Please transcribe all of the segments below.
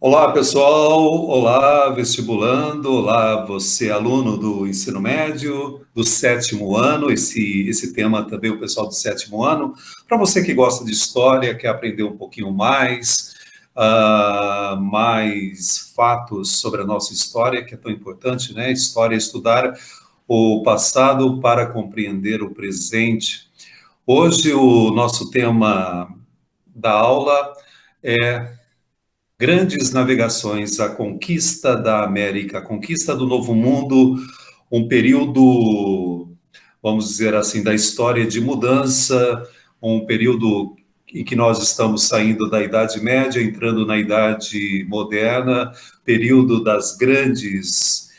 Olá, pessoal. Olá, vestibulando. Olá, você, aluno do ensino médio, do sétimo ano. Esse tema também, o pessoal do sétimo ano. Para você que gosta de história, quer aprender um pouquinho mais, mais fatos sobre a nossa história, que é tão importante, né? História é estudar o passado para compreender o presente. Hoje, o nosso tema da aula é grandes navegações, a conquista da América, a conquista do Novo Mundo, um período, vamos dizer assim, da história de mudança, um período em que nós estamos saindo da Idade Média, entrando na Idade Moderna, período das grandes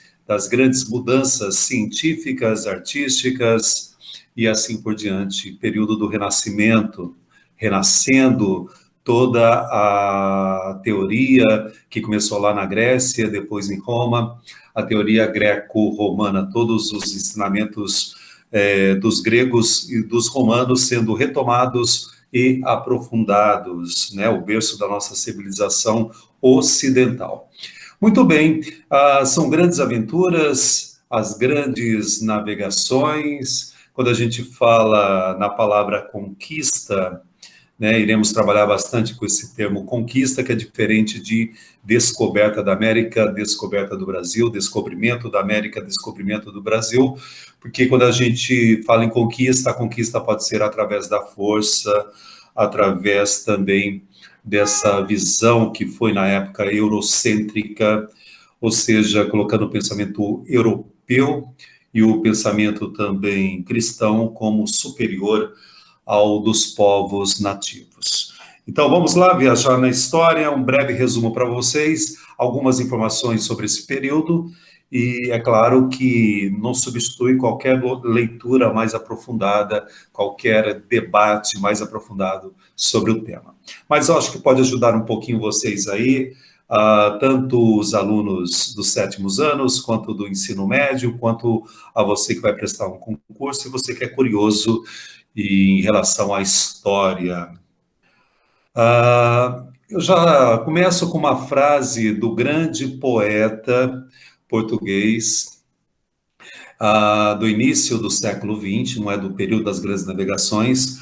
mudanças científicas, artísticas e assim por diante, período do Renascimento, renascendo toda a teoria que começou lá na Grécia, depois em Roma, a teoria greco-romana, todos os ensinamentos dos gregos e dos romanos sendo retomados e aprofundados, né, o berço da nossa civilização ocidental. Muito bem, são grandes aventuras, as grandes navegações. Quando a gente fala na palavra conquista, né, iremos trabalhar bastante com esse termo conquista, que é diferente de descoberta da América, descoberta do Brasil, descobrimento da América, descobrimento do Brasil, porque quando a gente fala em conquista, a conquista pode ser através da força, através também dessa visão que foi na época eurocêntrica, ou seja, colocando o pensamento europeu e o pensamento também cristão como superior ao dos povos nativos. Então, vamos lá viajar na história, um breve resumo para vocês, algumas informações sobre esse período, e é claro que não substitui qualquer leitura mais aprofundada, qualquer debate mais aprofundado sobre o tema. Mas eu acho que pode ajudar um pouquinho vocês aí, tanto os alunos dos sétimos anos, quanto do ensino médio, quanto a você que vai prestar um concurso, e você que é curioso em relação à história. Eu já começo com uma frase do grande poeta português, do início do século XX, não é do período das grandes navegações.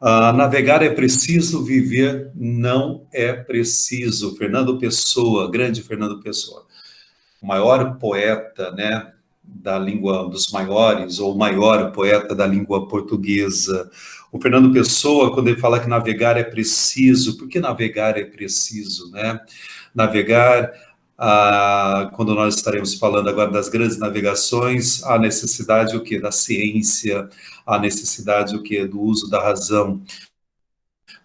Navegar é preciso, viver não é preciso. Fernando Pessoa, grande Fernando Pessoa, o maior poeta, né, da língua, dos maiores, ou o maior poeta da língua portuguesa. O Fernando Pessoa, quando ele fala que navegar é preciso, por que navegar é preciso, né? Navegar, quando nós estaremos falando agora das grandes navegações, a necessidade o quê? Da ciência, a necessidade o quê? Do uso da razão.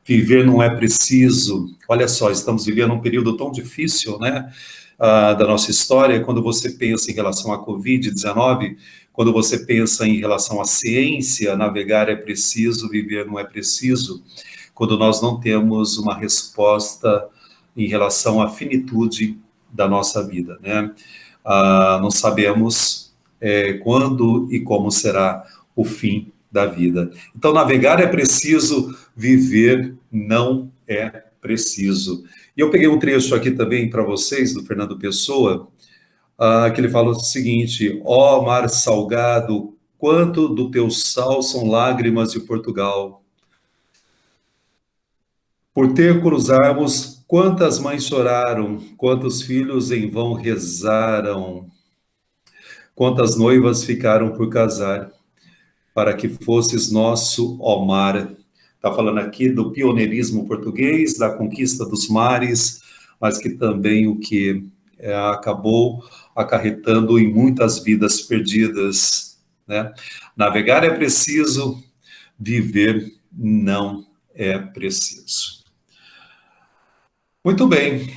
Viver não é preciso. Olha só, estamos vivendo um período tão difícil, né, da nossa história. Quando você pensa em relação à Covid-19, quando você pensa em relação à ciência, navegar é preciso, viver não é preciso. Quando nós não temos uma resposta em relação à finitude da nossa vida, né? Não sabemos quando e como será o fim da vida. Então, navegar é preciso, viver não é preciso. E eu peguei um trecho aqui também para vocês, do Fernando Pessoa, que ele fala o seguinte: ó mar salgado, quanto do teu sal são lágrimas de Portugal. Por ter cruzarmos, quantas mães choraram, quantos filhos em vão rezaram, quantas noivas ficaram por casar, para que fosses nosso, ó mar. Está falando aqui do pioneirismo português, da conquista dos mares, mas que também o que acabou acarretando em muitas vidas perdidas, né? Navegar é preciso, viver não é preciso. Muito bem.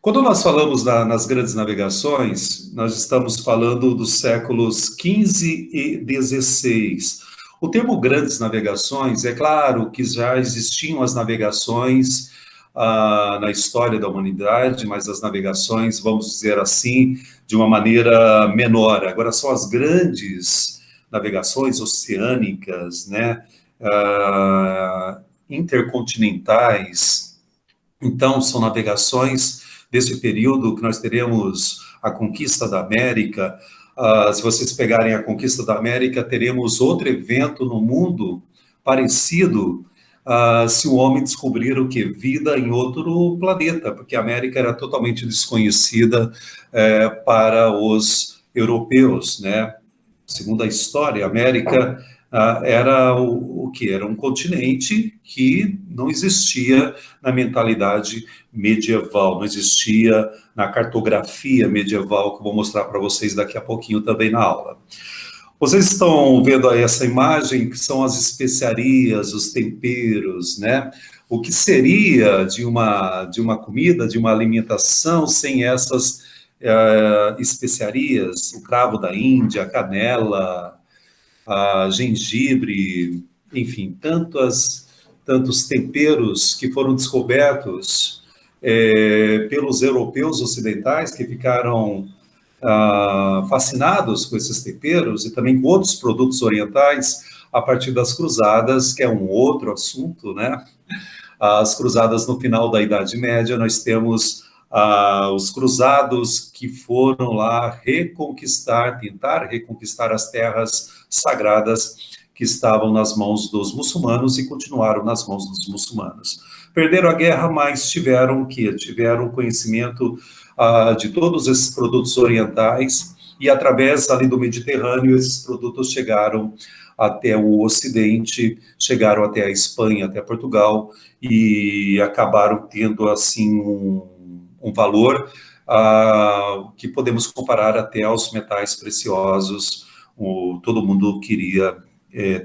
Quando nós falamos nas grandes navegações, nós estamos falando dos séculos XV e XVI. O termo grandes navegações, é claro que já existiam as navegações na história da humanidade, mas as navegações, vamos dizer assim, de uma maneira menor. Agora são as grandes navegações oceânicas, né, intercontinentais. Então, são navegações desse período que nós teremos a conquista da América. Se vocês pegarem a conquista da América, teremos outro evento no mundo parecido, se o homem descobrir o que? Vida em outro planeta, porque a América era totalmente desconhecida para os europeus, né? Segundo a história, a América era o que? Era um continente que não existia na mentalidade medieval, não existia na cartografia medieval, que eu vou mostrar para vocês daqui a pouquinho também na aula. Vocês estão vendo aí essa imagem, que são as especiarias, os temperos, né? O que seria de uma comida, de uma alimentação sem essas especiarias? O cravo da Índia, a canela, a gengibre, enfim, tantos temperos que foram descobertos pelos europeus ocidentais, que ficaram fascinados com esses temperos e também com outros produtos orientais a partir das cruzadas, que é um outro assunto, né? As cruzadas no final da Idade Média, nós temos os cruzados que foram lá tentar reconquistar as terras sagradas que estavam nas mãos dos muçulmanos e continuaram nas mãos dos muçulmanos. Perderam a guerra, mas tiveram o quê? Tiveram conhecimento de todos esses produtos orientais, e através ali do Mediterrâneo, esses produtos chegaram até o Ocidente, chegaram até a Espanha, até Portugal, e acabaram tendo, assim, um valor que podemos comparar até aos metais preciosos. Todo mundo queria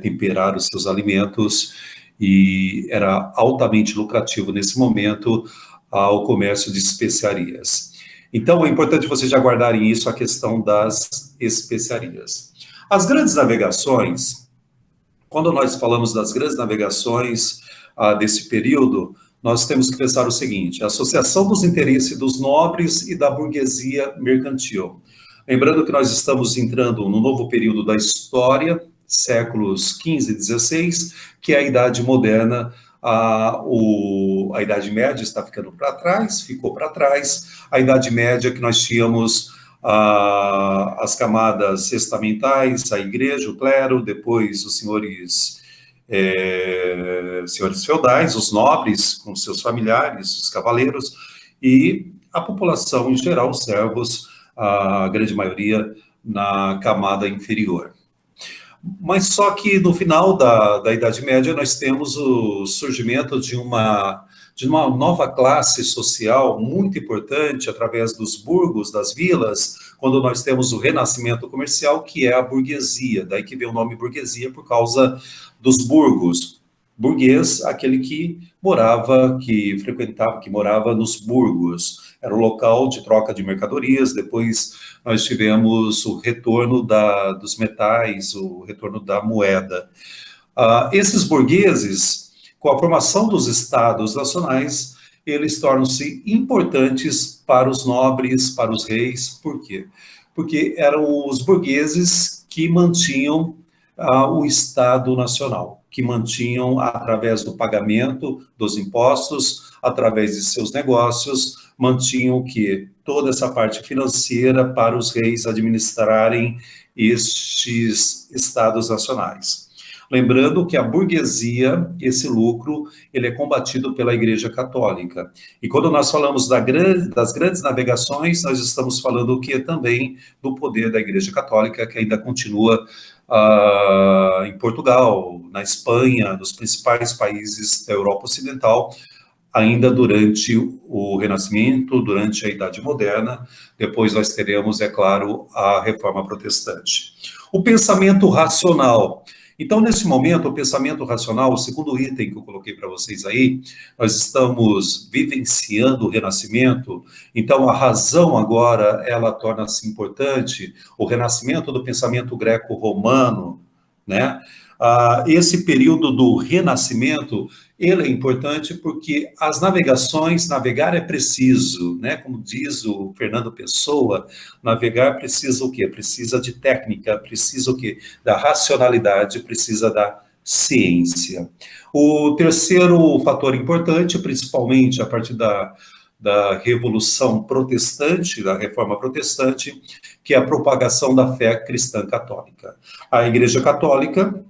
temperar os seus alimentos, e era altamente lucrativo nesse momento o comércio de especiarias. Então, é importante vocês já guardarem isso, a questão das especiarias. As grandes navegações, quando nós falamos das grandes navegações desse período, nós temos que pensar o seguinte: a associação dos interesses dos nobres e da burguesia mercantil. Lembrando que nós estamos entrando no novo período da história, séculos XV e XVI, que é a Idade Moderna. A Idade Média está ficando para trás, ficou para trás. A Idade Média, que nós tínhamos as camadas estamentais, a igreja, o clero, depois os senhores feudais, os nobres com seus familiares, os cavaleiros, e a população em geral, os servos, a grande maioria na camada inferior. Mas só que no final da Idade Média nós temos o surgimento de uma nova classe social muito importante através dos burgos, das vilas, quando nós temos o renascimento comercial, que é a burguesia. Daí que vem o nome burguesia, por causa dos burgos. Burguês, aquele que morava, que frequentava, que morava nos burgos. Era o local de troca de mercadorias. Depois nós tivemos o retorno dos metais, o retorno da moeda. Esses burgueses, com a formação dos estados nacionais, eles tornam-se importantes para os nobres, para os reis. Por quê? Porque eram os burgueses que mantinham o Estado Nacional, que mantinham, através do pagamento dos impostos, através de seus negócios, mantinham o quê? Toda essa parte financeira para os reis administrarem estes Estados Nacionais. Lembrando que a burguesia, esse lucro, ele é combatido pela Igreja Católica. E quando nós falamos das grandes navegações, nós estamos falando o quê? Também do poder da Igreja Católica, que ainda continua em Portugal, na Espanha, nos principais países da Europa Ocidental, ainda durante o Renascimento, durante a Idade Moderna. Depois nós teremos, é claro, a Reforma Protestante. O pensamento racional. Então, nesse momento, o pensamento racional, o segundo item que eu coloquei para vocês aí, nós estamos vivenciando o Renascimento, então a razão agora, ela torna-se importante, o renascimento do pensamento greco-romano, né? Esse período do Renascimento, ele é importante porque as navegações, navegar é preciso, né? Como diz o Fernando Pessoa, navegar precisa o quê? Precisa de técnica, precisa o quê? Da racionalidade, precisa da ciência. O terceiro fator importante, principalmente a partir da Revolução Protestante, da Reforma Protestante, que é a propagação da fé cristã católica. A Igreja Católica,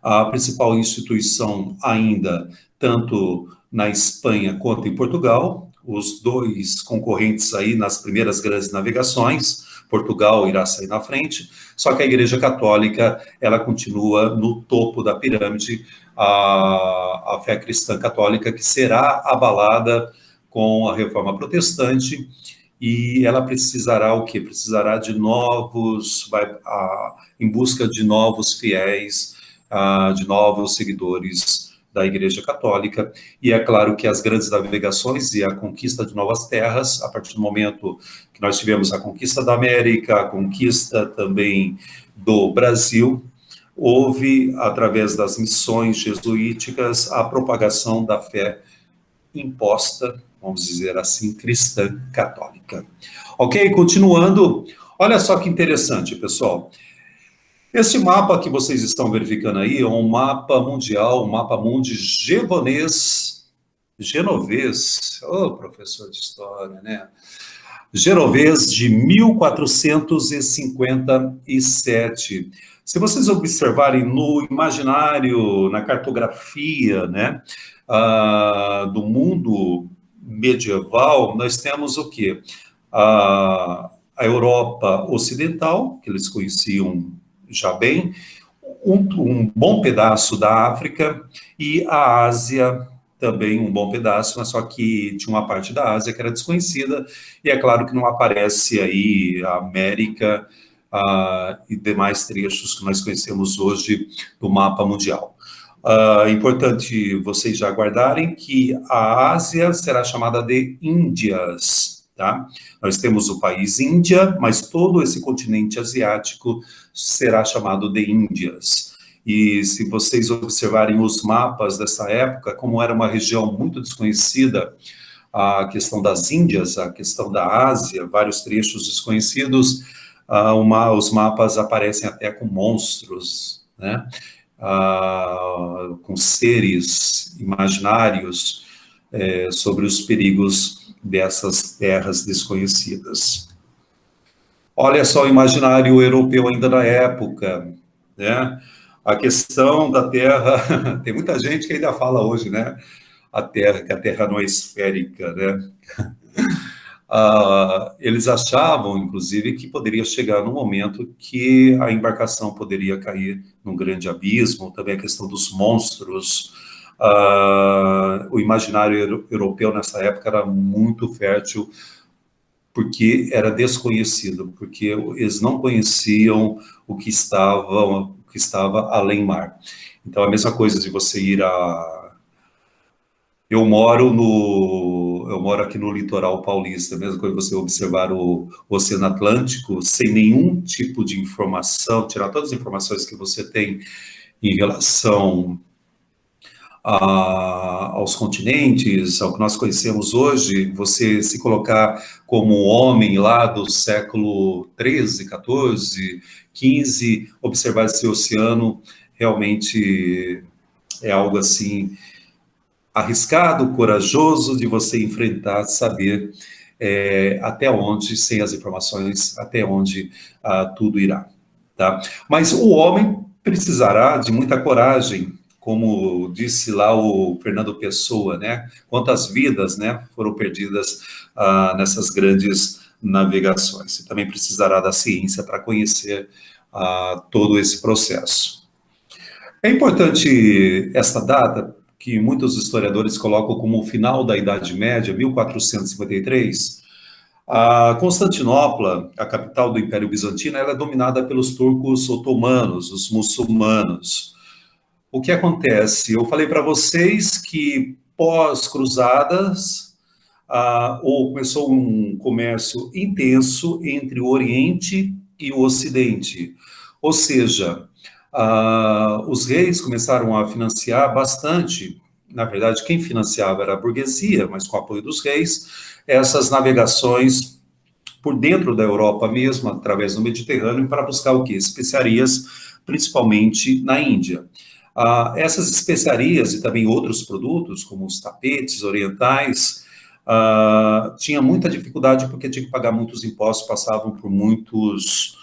a principal instituição ainda, tanto na Espanha quanto em Portugal, os dois concorrentes aí nas primeiras grandes navegações, Portugal irá sair na frente, só que a Igreja Católica, ela continua no topo da pirâmide, a fé cristã católica, que será abalada com a Reforma Protestante, e ela precisará o quê? Precisará de novos, em busca de novos fiéis, de novos seguidores da Igreja Católica, e é claro que as grandes navegações e a conquista de novas terras, a partir do momento que nós tivemos a conquista da América, a conquista também do Brasil, houve, através das missões jesuíticas, a propagação da fé imposta, vamos dizer assim, cristã católica. Ok? Continuando, olha só que interessante, pessoal. Este mapa que vocês estão verificando aí é um mapa mundial, um mapa mundi genovês, professor de história, né? Genovês de 1457. Se vocês observarem no imaginário, na cartografia, né, do mundo medieval, nós temos o quê? A Europa Ocidental, que eles conheciam já bem, um bom pedaço da África e a Ásia também um bom pedaço, mas só que tinha uma parte da Ásia que era desconhecida, e é claro que não aparece aí a América e demais trechos que nós conhecemos hoje do mapa mundial. É importante vocês já guardarem que a Ásia será chamada de Índias, tá? Nós temos o país Índia, mas todo esse continente asiático será chamado de Índias. E se vocês observarem os mapas dessa época, como era uma região muito desconhecida, a questão das Índias, a questão da Ásia, vários trechos desconhecidos, os mapas aparecem até com monstros, né? Com seres imaginários sobre os perigos dessas terras desconhecidas. Olha só o imaginário europeu ainda na época, né? A questão da Terra, tem muita gente que ainda fala hoje, né? Que a Terra não é esférica, né? Eles achavam, inclusive, que poderia chegar no momento que a embarcação poderia cair num grande abismo, também a questão dos monstros. O imaginário europeu nessa época era muito fértil, porque era desconhecido, porque eles não conheciam o que estava além mar. Então, a mesma coisa de você ir Eu moro aqui no litoral paulista, a mesma coisa você observar o Oceano Atlântico sem nenhum tipo de informação, tirar todas as informações que você tem em relação aos continentes, ao que nós conhecemos hoje, você se colocar como um homem lá do século XIII, XIV, XV, observar esse oceano, realmente é algo assim arriscado, corajoso de você enfrentar, saber até onde, sem as informações, até onde tudo irá, tá? Mas o homem precisará de muita coragem, como disse lá o Fernando Pessoa, né? Quantas vidas, né, foram perdidas nessas grandes navegações. E também precisará da ciência para conhecer todo esse processo. É importante esta data, que muitos historiadores colocam como o final da Idade Média, 1453, a Constantinopla, a capital do Império Bizantino, ela é dominada pelos turcos otomanos, os muçulmanos. O que acontece? Eu falei para vocês que pós-cruzadas, começou um comércio intenso entre o Oriente e o Ocidente. Ou seja, os reis começaram a financiar bastante, na verdade, quem financiava era a burguesia, mas com o apoio dos reis, essas navegações por dentro da Europa mesmo, através do Mediterrâneo, para buscar o quê? Especiarias, principalmente na Índia. Essas especiarias e também outros produtos, como os tapetes orientais, tinha muita dificuldade porque tinha que pagar muitos impostos, passavam por muitos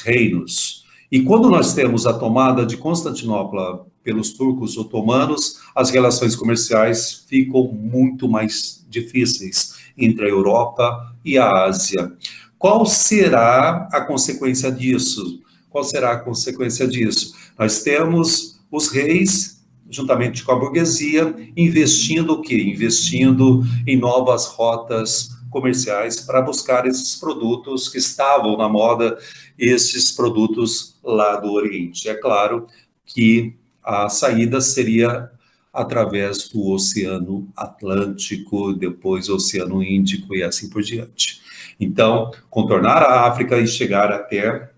reinos. E quando nós temos a tomada de Constantinopla pelos turcos otomanos, as relações comerciais ficam muito mais difíceis entre a Europa e a Ásia. Qual será a consequência disso? Qual será a consequência disso? Nós temos os reis, juntamente com a burguesia, investindo o quê? Investindo em novas rotas comerciais para buscar esses produtos que estavam na moda, esses produtos lá do Oriente. É claro que a saída seria através do Oceano Atlântico, depois o Oceano Índico e assim por diante. Então, contornar a África e chegar até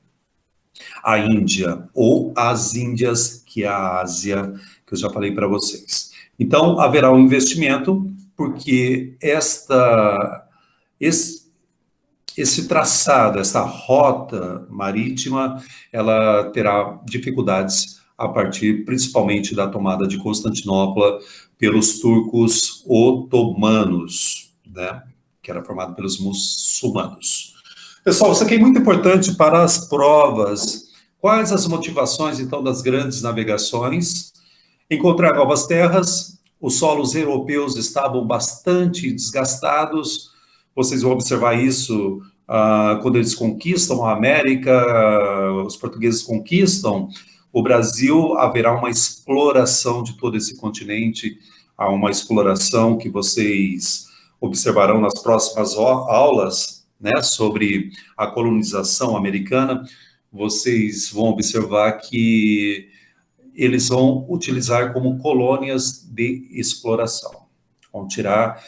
a Índia, ou as Índias, que é a Ásia, que eu já falei para vocês. Então, haverá um investimento, porque esse traçado, essa rota marítima, ela terá dificuldades a partir, principalmente, da tomada de Constantinopla pelos turcos otomanos, né, que era formado pelos muçulmanos. Pessoal, isso aqui é muito importante para as provas. Quais as motivações, então, das grandes navegações? Encontrar novas terras, os solos europeus estavam bastante desgastados, vocês vão observar isso quando eles conquistam a América, os portugueses conquistam o Brasil, haverá uma exploração de todo esse continente, há uma exploração que vocês observarão nas próximas aulas, né, sobre a colonização americana. Vocês vão observar que eles vão utilizar como colônias de exploração. Vão tirar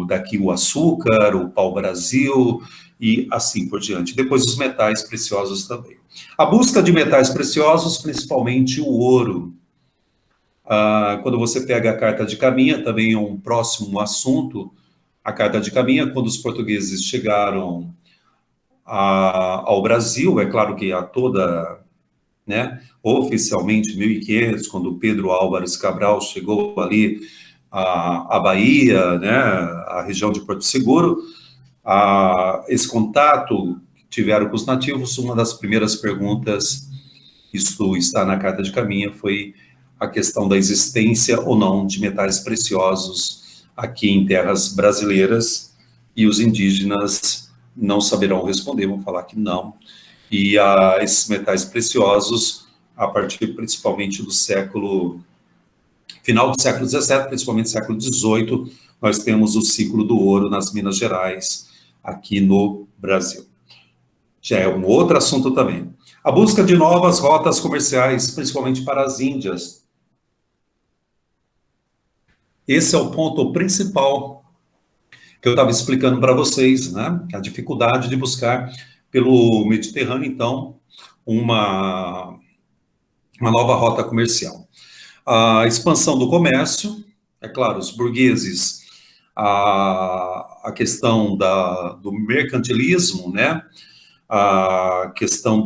daqui o açúcar, o pau-brasil e assim por diante. Depois os metais preciosos também. A busca de metais preciosos, principalmente o ouro. Quando você pega a Carta de Caminha, também é um próximo assunto. A Carta de Caminha, quando os portugueses chegaram ao Brasil, é claro que a toda, né, oficialmente 1500, quando Pedro Álvares Cabral chegou ali à Bahia, né, a região de Porto Seguro, esse contato que tiveram com os nativos, uma das primeiras perguntas, isto está na Carta de Caminha, foi a questão da existência ou não de metais preciosos aqui em terras brasileiras, e os indígenas não saberão responder, vão falar que não. E esses metais preciosos, a partir principalmente do final do século XVII, principalmente século XVIII, nós temos o ciclo do ouro nas Minas Gerais, aqui no Brasil. Já é um outro assunto também. A busca de novas rotas comerciais, principalmente para as Índias. Esse é o ponto principal que eu estava explicando para vocês, né? A dificuldade de buscar pelo Mediterrâneo, então, uma nova rota comercial. A expansão do comércio, é claro, os burgueses, a questão do mercantilismo, né? A questão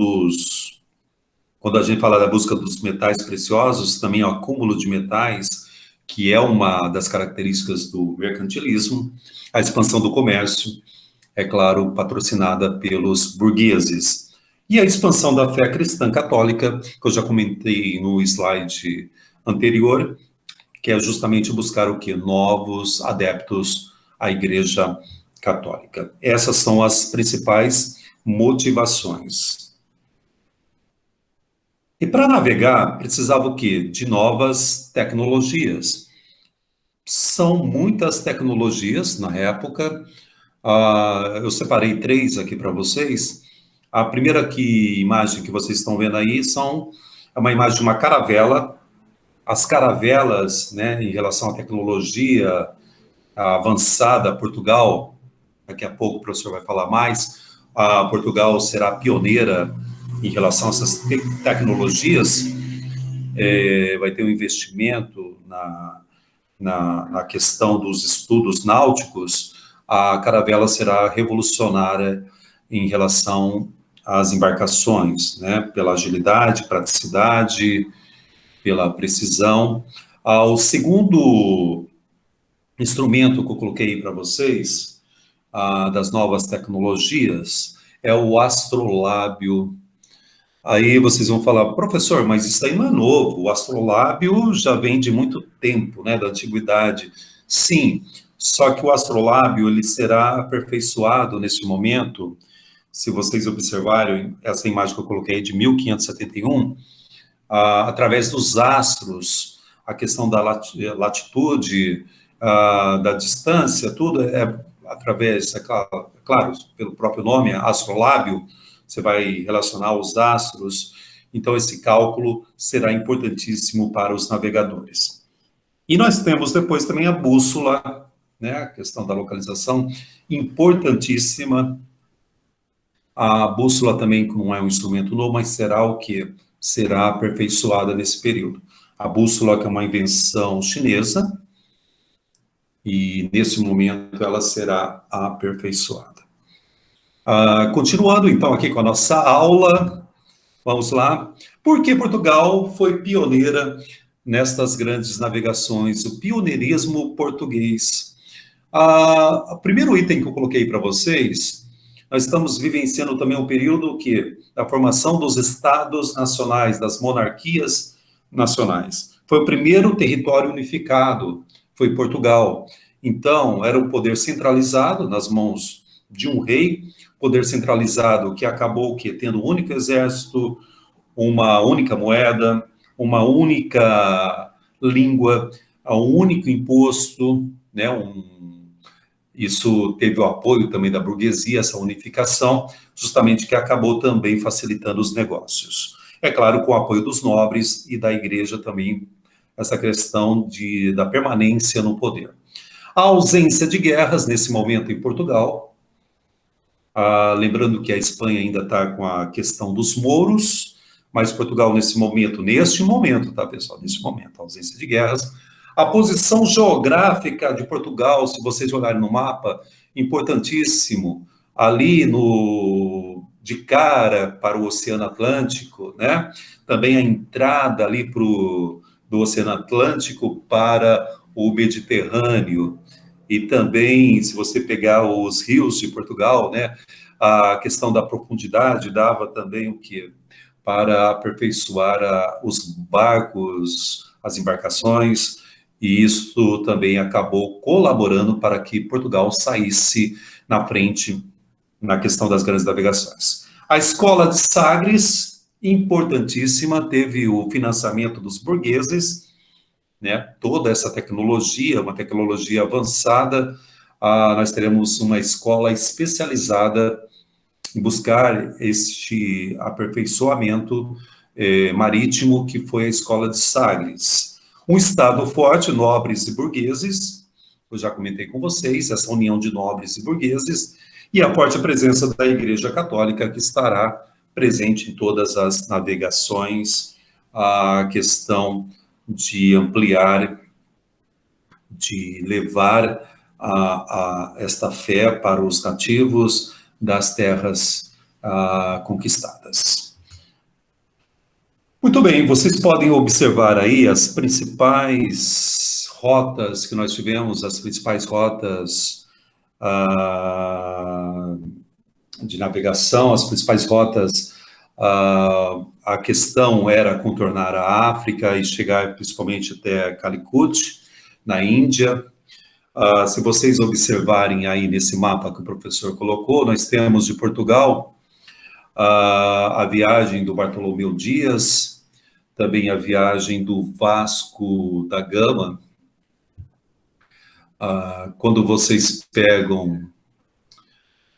quando a gente fala da busca dos metais preciosos, também o acúmulo de metais, que é uma das características do mercantilismo, a expansão do comércio, é claro, patrocinada pelos burgueses. E a expansão da fé cristã católica, que eu já comentei no slide anterior, que é justamente buscar o quê? Novos adeptos à Igreja Católica. Essas são as principais motivações. E para navegar, precisava o quê? De novas tecnologias. São muitas tecnologias na época. Eu separei 3 aqui para vocês. A primeira imagem que vocês estão vendo aí é uma imagem de uma caravela. As caravelas, né, em relação à tecnologia avançada, Portugal, daqui a pouco o professor vai falar mais, Portugal será pioneira em relação a essas tecnologias, vai ter um investimento na questão dos estudos náuticos. A caravela será revolucionária em relação às embarcações, né, pela agilidade, praticidade, pela precisão. O segundo instrumento que eu coloquei para vocês, das novas tecnologias, é o astrolábio. Aí vocês vão falar, professor, mas isso aí não é novo, o astrolábio já vem de muito tempo, né, da antiguidade. Sim, só que o astrolábio, ele será aperfeiçoado neste momento, se vocês observarem essa imagem que eu coloquei de 1571, através dos astros, a questão da latitude, da distância, tudo é através, claro, pelo próprio nome, astrolábio, você vai relacionar os astros, então esse cálculo será importantíssimo para os navegadores. E nós temos depois também a bússola, né, a questão da localização, importantíssima. A bússola também não é um instrumento novo, mas será o que será aperfeiçoada nesse período. A bússola, que é uma invenção chinesa, e nesse momento ela será aperfeiçoada. Continuando então aqui com a nossa aula, vamos lá. Por que Portugal foi pioneira nestas grandes navegações? O pioneirismo português. O primeiro item que eu coloquei para vocês, nós estamos vivenciando também um período da formação dos estados nacionais, das monarquias nacionais. Foi o primeiro território unificado, foi Portugal. Então, era um poder centralizado nas mãos de um rei, poder centralizado que acabou tendo um único exército, uma única moeda, uma única língua, um único imposto, né, isso teve o apoio também da burguesia, essa unificação, justamente que acabou também facilitando os negócios. É claro, com o apoio dos nobres e da igreja também, essa questão da permanência no poder. A ausência de guerras nesse momento em Portugal, lembrando que a Espanha ainda está com a questão dos mouros, mas Portugal neste momento, tá, pessoal? Neste momento, a ausência de guerras. A posição geográfica de Portugal, se vocês olharem no mapa, importantíssimo, ali de cara para o Oceano Atlântico, né? Também a entrada ali do Oceano Atlântico para o Mediterrâneo, e também, se você pegar os rios de Portugal, né, a questão da profundidade dava também o quê? Para aperfeiçoar os barcos, as embarcações, e isso também acabou colaborando para que Portugal saísse na frente na questão das grandes navegações. A escola de Sagres, importantíssima, teve o financiamento dos burgueses, né? Toda essa tecnologia, uma tecnologia avançada, nós teremos uma escola especializada em buscar este aperfeiçoamento marítimo, que foi a escola de Sagres. Um Estado forte, nobres e burgueses, eu já comentei com vocês, essa união de nobres e burgueses, e a forte presença da Igreja Católica, que estará presente em todas as navegações, a questão de ampliar, de levar esta fé para os nativos das terras conquistadas. Muito bem, vocês podem observar aí as principais rotas que nós tivemos, as principais rotas de navegação, as principais rotas. A questão era contornar a África e chegar principalmente até Calicut, na Índia. Se vocês observarem aí nesse mapa que o professor colocou, nós temos de Portugal a viagem do Bartolomeu Dias, também a viagem do Vasco da Gama. Quando vocês pegam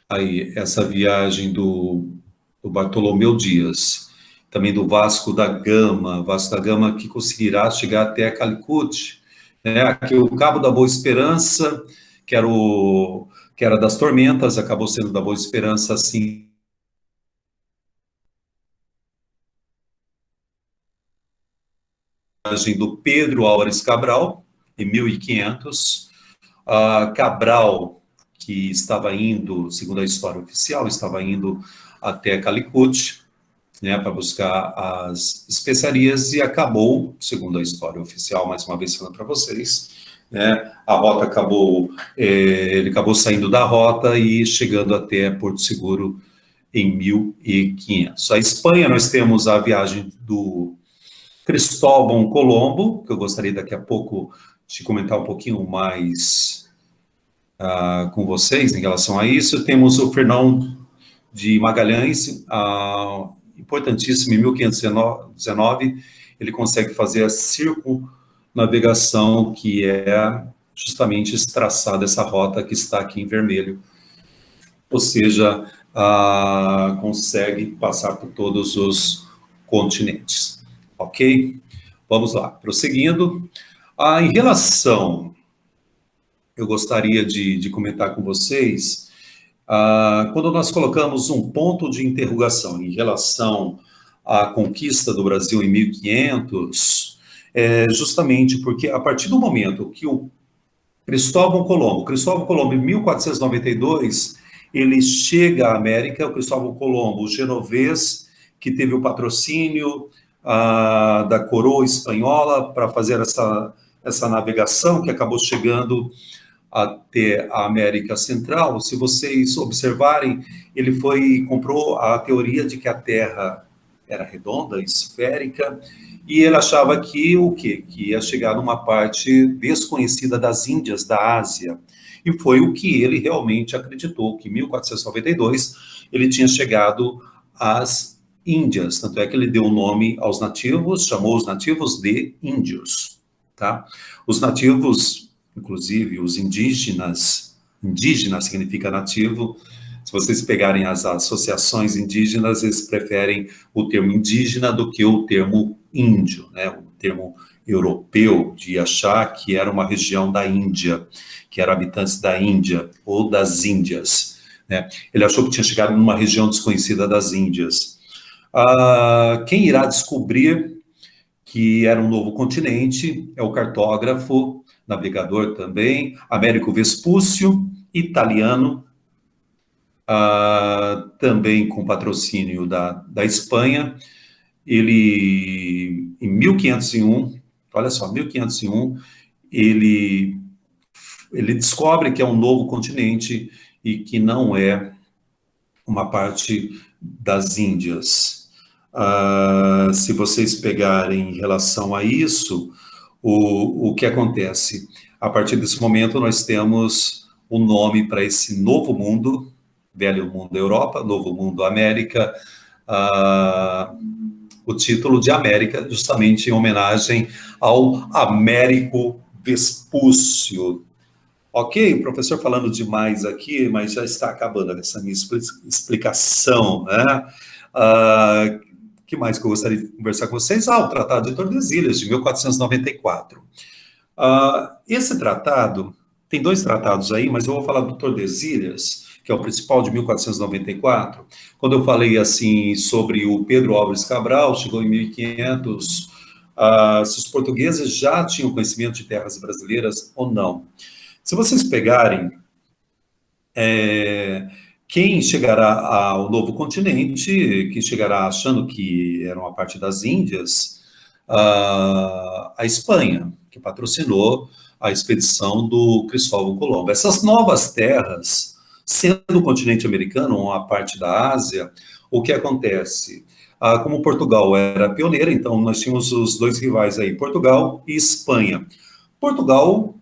aí essa viagem do Bartolomeu Dias, também do Vasco da Gama que conseguirá chegar até Calicut, né? Aqui o Cabo da Boa Esperança, que era das Tormentas, acabou sendo da Boa Esperança, assim, do Pedro Álvares Cabral, em 1500. Cabral, que estava indo, segundo a história oficial, estava indo até Calicut, né, para buscar as especiarias, e acabou, segundo a história oficial, mais uma vez falando para vocês, né? A rota acabou, ele acabou saindo da rota e chegando até Porto Seguro em 1500. A Espanha, nós temos a viagem do Cristóvão Colombo, que eu gostaria daqui a pouco de comentar um pouquinho mais com vocês em relação a isso. Temos o Fernão de Magalhães, importantíssimo, em 1519, ele consegue fazer a circunnavegação, que é justamente esse traçado, essa rota que está aqui em vermelho, ou seja, consegue passar por todos os continentes, ok? Vamos lá, prosseguindo. Em relação, eu gostaria de comentar com vocês, quando nós colocamos um ponto de interrogação em relação à conquista do Brasil em 1500, justamente porque a partir do momento que o Cristóvão Colombo em 1492, ele chega à América, o Cristóvão Colombo, o genovês, que teve o patrocínio da coroa espanhola para fazer essa navegação, que acabou chegando até a América Central. Se vocês observarem, ele comprou a teoria de que a Terra era redonda, esférica, e ele achava que o quê? Que ia chegar numa parte desconhecida das Índias, da Ásia. E foi o que ele realmente acreditou, que em 1492 ele tinha chegado às Índias. Tanto é que ele deu o nome aos nativos, chamou os nativos de índios. Tá? Os nativos, inclusive os indígenas, indígena significa nativo. Se vocês pegarem as associações indígenas, eles preferem o termo indígena do que o termo índio, né? O termo europeu, de achar que era uma região da Índia, que eram habitantes da Índia ou das Índias, né? Ele achou que tinha chegado numa região desconhecida das Índias. Quem irá descobrir que era um novo continente é o cartógrafo, navegador também, Américo Vespúcio, italiano, também com patrocínio da Espanha. Ele, em 1501, olha só, 1501, ele descobre que é um novo continente e que não é uma parte das Índias. Se vocês pegarem em relação a isso, o que acontece? A partir desse momento, nós temos o nome para esse novo mundo, velho mundo Europa, novo mundo América, o título de América, justamente em homenagem ao Américo Vespúcio. Ok, o professor falando demais aqui, mas já está acabando essa minha explicação, né? Que mais que eu gostaria de conversar com vocês? O Tratado de Tordesilhas, de 1494. Esse tratado, tem dois tratados aí, mas eu vou falar do Tordesilhas, que é o principal, de 1494. Quando eu falei assim sobre o Pedro Álvares Cabral, chegou em 1500, se os portugueses já tinham conhecimento de terras brasileiras ou não. Se vocês pegarem quem chegará ao novo continente, que chegará achando que era uma parte das Índias, a Espanha, que patrocinou a expedição do Cristóvão Colombo. Essas novas terras, sendo o continente americano uma parte da Ásia, o que acontece? Como Portugal era pioneira, então nós tínhamos os dois rivais aí, Portugal e Espanha. Portugal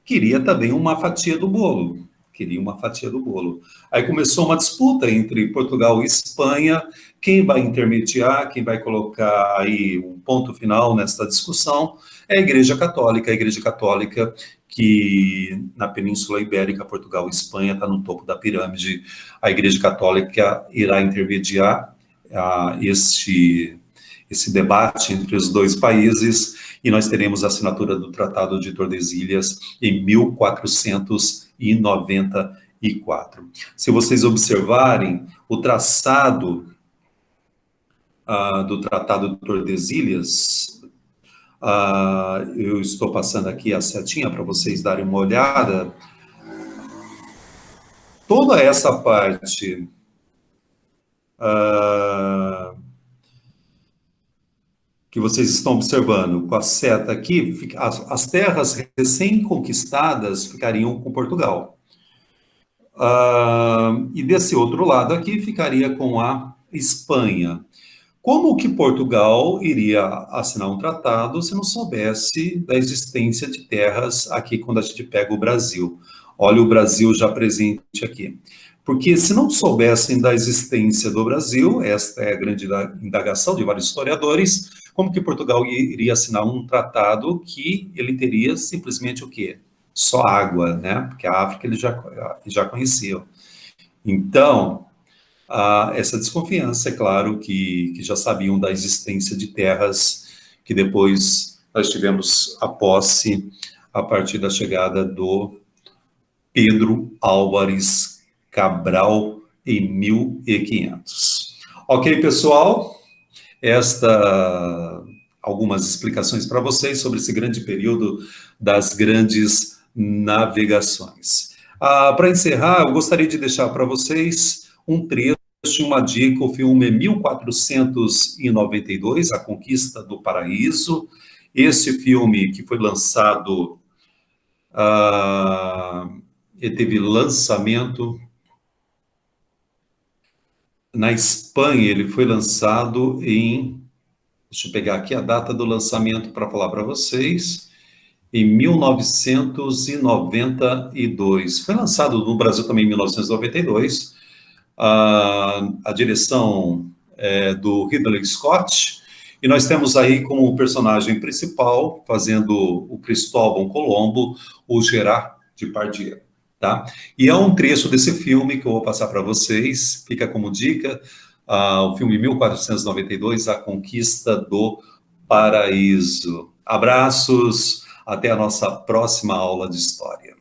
queria também uma fatia do bolo. Queria uma fatia do bolo. Aí começou uma disputa entre Portugal e Espanha. Quem vai intermediar, quem vai colocar aí um ponto final nessa discussão é a Igreja Católica. A Igreja Católica que na Península Ibérica, Portugal e Espanha, está no topo da pirâmide. A Igreja Católica irá intermediar esse debate entre os dois países, e nós teremos a assinatura do Tratado de Tordesilhas em 1494. Se vocês observarem, o traçado do Tratado de Tordesilhas, eu estou passando aqui a setinha para vocês darem uma olhada. Toda essa parte que vocês estão observando com a seta aqui, as terras recém-conquistadas ficariam com Portugal. E desse outro lado aqui ficaria com a Espanha. Como que Portugal iria assinar um tratado se não soubesse da existência de terras aqui quando a gente pega o Brasil? Olha o Brasil já presente aqui. Porque se não soubessem da existência do Brasil, esta é a grande indagação de vários historiadores, como que Portugal iria assinar um tratado que ele teria simplesmente o quê? Só água, né? Porque a África eles já conheciam. Então, essa desconfiança, é claro, que já sabiam da existência de terras que depois nós tivemos a posse a partir da chegada do Pedro Álvares Cabral em 1500. Ok, pessoal? Algumas explicações para vocês sobre esse grande período das grandes navegações. Para encerrar, eu gostaria de deixar para vocês um trecho, uma dica. O filme é 1492, A Conquista do Paraíso. Esse filme que foi lançado, ele teve lançamento na Espanha, ele foi lançado em, deixa eu pegar aqui a data do lançamento para falar para vocês, em 1992. Foi lançado no Brasil também em 1992. A direção é do Ridley Scott, e nós temos aí como personagem principal, fazendo o Cristóvão Colombo, o Gerard Depardieu. Tá? E é um trecho desse filme que eu vou passar para vocês, fica como dica, o filme 1492, A Conquista do Paraíso. Abraços, até a nossa próxima aula de história.